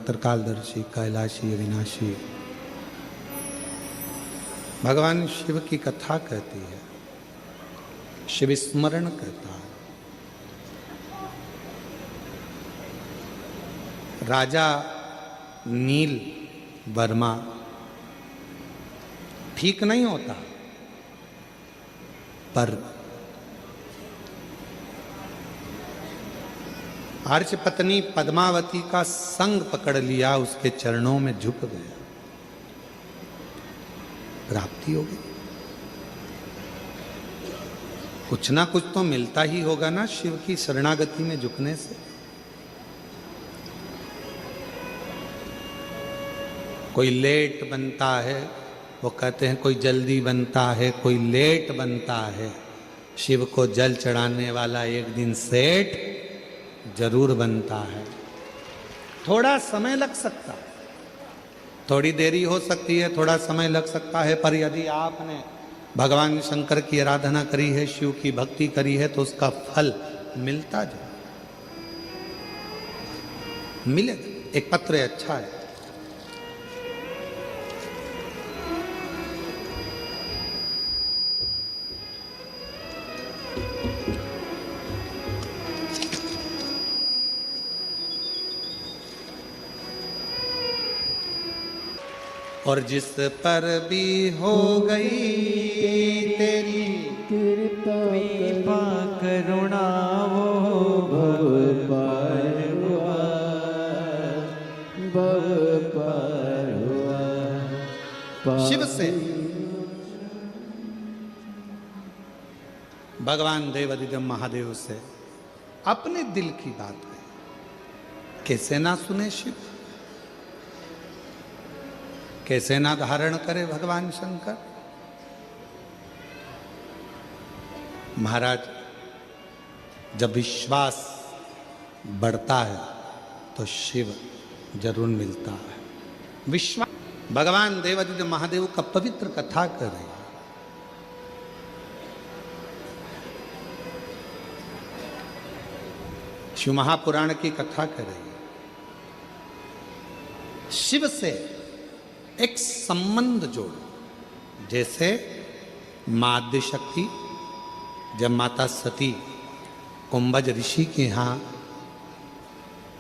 त्रिकालदर्शी, कैलाशी, अविनाशी भगवान शिव की कथा कहती है, शिव स्मरण कहता है। राजा नील वर्मा ठीक नहीं होता, पर अर्च पत्नी पद्मावती का संग पकड़ लिया, उसके चरणों में झुक गया, प्राप्ति हो गई। कुछ ना कुछ तो मिलता ही होगा ना शिव की शरणागति में झुकने से। कोई लेट बनता है, वो कहते हैं कोई जल्दी बनता है, कोई लेट बनता है। शिव को जल चढ़ाने वाला एक दिन सेठ जरूर बनता है। थोड़ा समय लग सकता है, थोड़ी देरी हो सकती है, थोड़ा समय लग सकता है, पर यदि आपने भगवान शंकर की आराधना करी है, शिव की भक्ति करी है, तो उसका फल मिलता जाए, मिलेगा। एक पत्र अच्छा है, और जिस पर भी हो गई तेरी कृपा करुणा वो भव पार हुआ, भव पार हुआ। शिव से भगवान देवादिदेव महादेव से अपने दिल की बात कही, कैसे ना सुने शिव, कैसे ना धारण करे भगवान शंकर। महाराज, जब विश्वास बढ़ता है तो शिव जरूर मिलता है। विश्वास, भगवान देवादिदेव महादेव का पवित्र कथा कर रहे हैं। शिव महापुराण की कथा कर रही है। शिव से एक संबंध जोड़ो, जैसे मां आद्य शक्ति जब माता सती कुंभज ऋषि के यहाँ,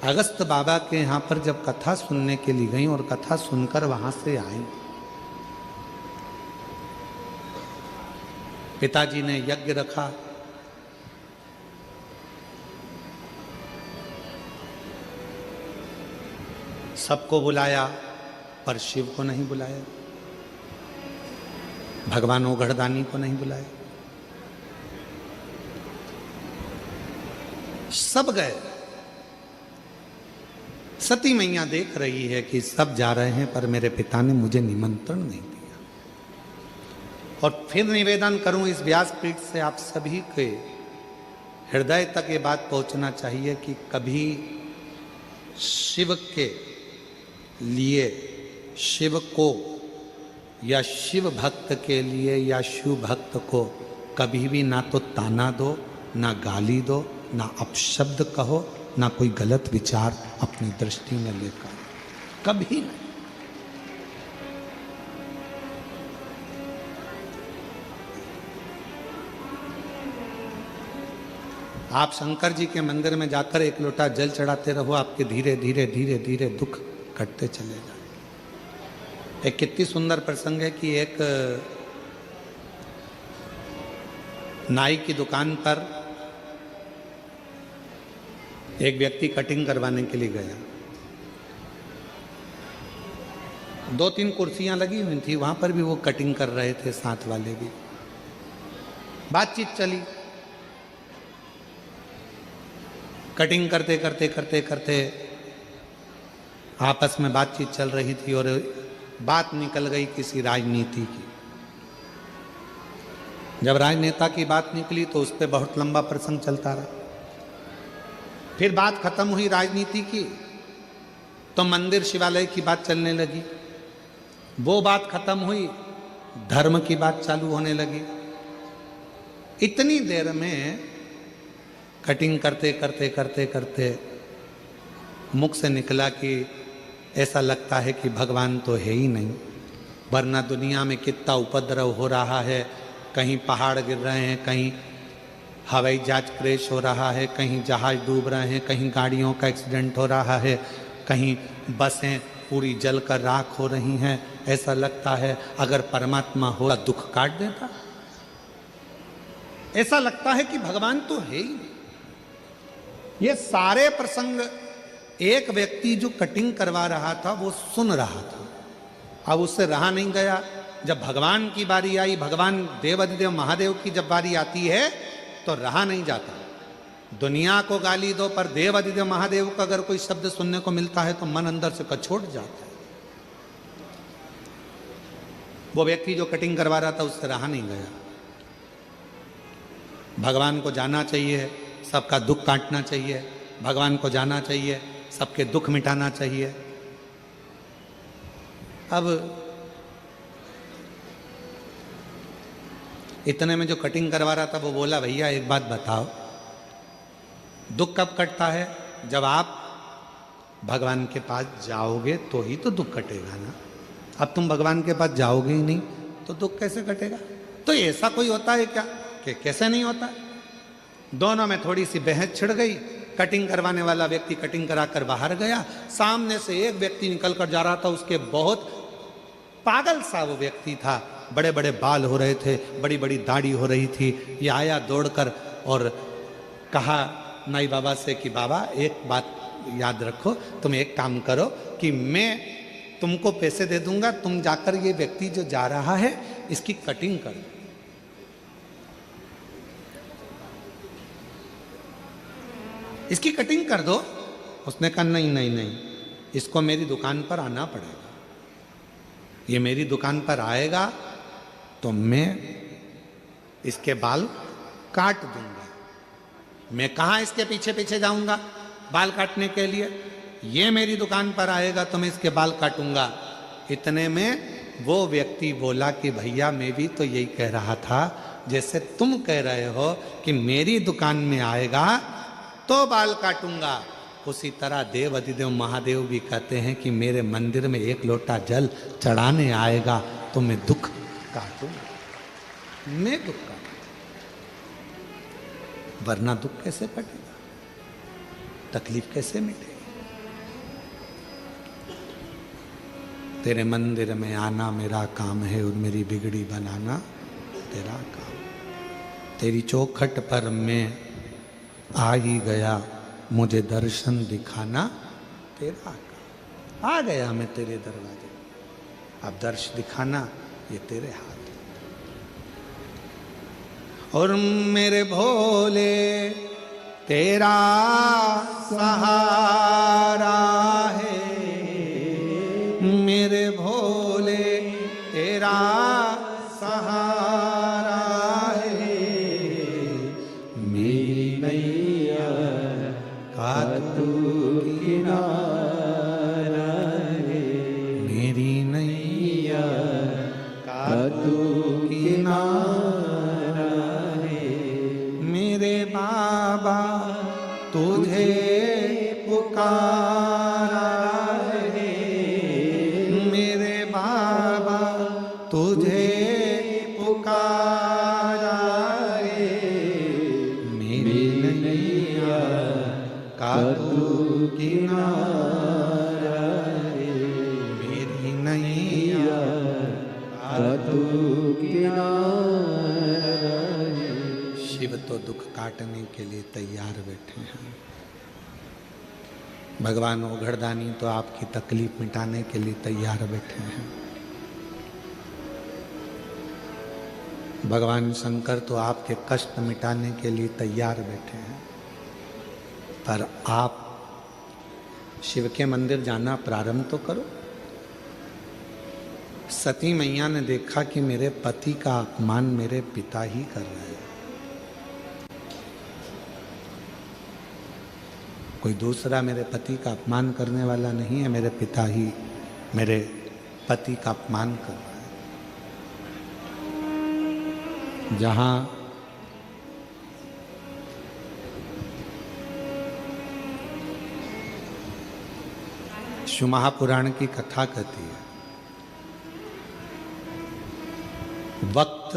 अगस्त बाबा के यहाँ पर जब कथा सुनने के लिए गई और कथा सुनकर वहां से आई, पिताजी ने यज्ञ रखा, सबको बुलाया, पर शिव को नहीं बुलाया, भगवान ओघड़दानी को नहीं बुलाया। सब गए। सती मैया देख रही है कि सब जा रहे हैं, पर मेरे पिता ने मुझे निमंत्रण नहीं दिया। और फिर निवेदन करूं इस व्यासपीठ से आप सभी के हृदय तक ये बात पहुंचना चाहिए कि कभी शिव के लिए, शिव को या शिव भक्त के लिए या शिव भक्त को कभी भी ना तो ताना दो, ना गाली दो, ना अपशब्द कहो, ना कोई गलत विचार अपनी दृष्टि में लेकर, कभी नहीं। आप शंकर जी के मंदिर में जाकर एक लोटा जल चढ़ाते रहो, आपके धीरे धीरे धीरे धीरे दुख कटते चले जाए। एक कितनी सुंदर प्रसंग है कि एक नाई की दुकान पर एक व्यक्ति कटिंग करवाने के लिए गया। 2-3 कुर्सियां लगी हुई थी, वहां पर भी वो कटिंग कर रहे थे, साथ वाले भी। बातचीत चली, कटिंग करते करते करते करते आपस में बातचीत चल रही थी और बात निकल गई किसी राजनीति की। जब राजनेता की बात निकली तो उस पर बहुत लंबा प्रसंग चलता रहा। फिर बात खत्म हुई राजनीति की, तो मंदिर शिवालय की बात चलने लगी। वो बात खत्म हुई, धर्म की बात चालू होने लगी। इतनी देर में कटिंग करते करते करते करते मुख से निकला कि ऐसा लगता है कि भगवान तो है ही नहीं, वरना दुनिया में कितना उपद्रव हो रहा है। कहीं पहाड़ गिर रहे हैं, कहीं हवाई जहाज क्रैश हो रहा है, कहीं जहाज डूब रहे हैं, कहीं गाड़ियों का एक्सीडेंट हो रहा है, कहीं बसें पूरी जलकर राख हो रही हैं। ऐसा लगता है अगर परमात्मा होता दुख काट देता। ऐसा लगता है कि भगवान तो है ही नहीं। ये सारे प्रसंग एक व्यक्ति जो कटिंग करवा रहा था वो सुन रहा था। अब उससे रहा नहीं गया। जब भगवान की बारी आई, भगवान देवाधिदेव महादेव की जब बारी आती है तो रहा नहीं जाता। दुनिया को गाली दो, पर देवाधिदेव महादेव का अगर कोई शब्द सुनने को मिलता है तो मन अंदर से कछोट जाता है। वो व्यक्ति जो कटिंग करवा रहा था उससे रहा नहीं गया। भगवान को जाना चाहिए, सबका दुख काटना चाहिए, भगवान को जाना चाहिए, सबके दुख मिटाना चाहिए। अब इतने में जो कटिंग करवा रहा था वो बोला, भैया एक बात बताओ, दुख कब कटता है? जब आप भगवान के पास जाओगे तो ही तो दुख कटेगा ना। अब तुम भगवान के पास जाओगे ही नहीं तो दुख कैसे कटेगा? तो ऐसा कोई होता है क्या कि कैसे नहीं होता? दोनों में थोड़ी सी बहस छिड़ गई। कटिंग करवाने वाला व्यक्ति कटिंग कराकर बाहर गया। सामने से एक व्यक्ति निकल कर जा रहा था, उसके बहुत पागल सा वो व्यक्ति था, बड़े बड़े बाल हो रहे थे, बड़ी बड़ी दाढ़ी हो रही थी। ये आया दौड़कर और कहा नाई बाबा से कि बाबा एक बात याद रखो, तुम एक काम करो कि मैं तुमको पैसे दे दूंगा, तुम जाकर ये व्यक्ति जो जा रहा है इसकी कटिंग कर दो। इसकी कटिंग कर दो। उसने कहा नहीं नहीं नहीं, इसको मेरी दुकान पर आना पड़ेगा। ये मेरी दुकान पर आएगा तो मैं इसके बाल काट दूंगा। मैं कहाँ इसके पीछे पीछे जाऊंगा बाल काटने के लिए? ये मेरी दुकान पर आएगा तो मैं इसके बाल काटूंगा। इतने में वो व्यक्ति बोला कि भैया मैं भी तो यही कह रहा था, जैसे तुम कह रहे हो कि मेरी दुकान में आएगा तो बाल काटूंगा, उसी तरह देव अधिदेव महादेव भी कहते हैं कि मेरे मंदिर में एक लोटा जल चढ़ाने आएगा तो मैं दुख काटूंगा, मैं दुख काटूंगा। वरना दुख कैसे कटेगा? तकलीफ कैसे मिटेगी? तेरे मंदिर में आना मेरा काम है और मेरी बिगड़ी बनाना तेरा काम। तेरी चौखट पर मैं आ ही गया, मुझे दर्शन दिखाना तेरा काम। आ गया मैं तेरे दरवाजे, अब दर्श दिखाना ये तेरे हाथ। और मेरे भोले तेरा सहारा है, मेरे भोले तेरा सहारा है। मेरी नैया का तू किनारा है, मेरी नैया का तू किनारा है। मेरे बाबा तुझे पुकारा है, मेरे बाबा तुझे पुकारा है। मेरी नैया का तू किनारा है, मेरी नैया का तू किनारा है। शिव तो दुख काटने के लिए तैयार बैठे हैं। भगवान ओघड़दानी तो आपकी तकलीफ मिटाने के लिए तैयार बैठे हैं। भगवान शंकर तो आपके कष्ट मिटाने के लिए तैयार बैठे हैं। पर आप शिव के मंदिर जाना प्रारंभ तो करो। सती मैया ने देखा कि मेरे पति का अपमान मेरे पिता ही कर रहे हैं, कोई दूसरा मेरे पति का अपमान करने वाला नहीं है, मेरे पिता ही मेरे पति का अपमान कर रहा है। जहां शिव महापुराण की कथा कहती है, वक्त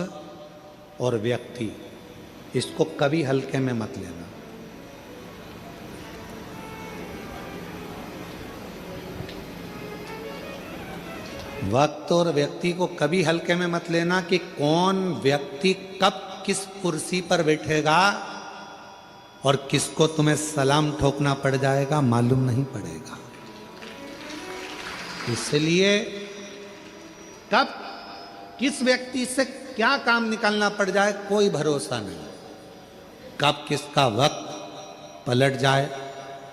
और व्यक्ति, इसको कभी हल्के में मत लेना। वक्त और व्यक्ति को कभी हल्के में मत लेना कि कौन व्यक्ति कब किस कुर्सी पर बैठेगा और किसको तुम्हें सलाम ठोकना पड़ जाएगा मालूम नहीं पड़ेगा। इसलिए कब किस व्यक्ति से क्या काम निकालना पड़ जाए कोई भरोसा नहीं, कब किसका वक्त पलट जाए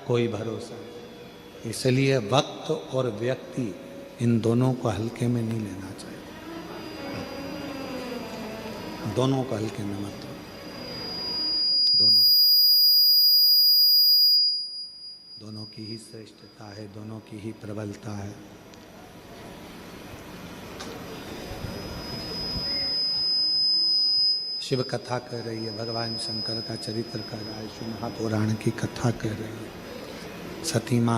कोई भरोसा नहीं। इसलिए वक्त और व्यक्ति इन दोनों को हल्के में नहीं लेना चाहिए, दोनों को हल्के में मत लो। दोनों की ही श्रेष्ठता है, दोनों की ही प्रबलता है। शिव कथा कह रही है, भगवान शंकर का चरित्र कह रहा है, शिव महापुराण की कथा कह रही है। सती माँ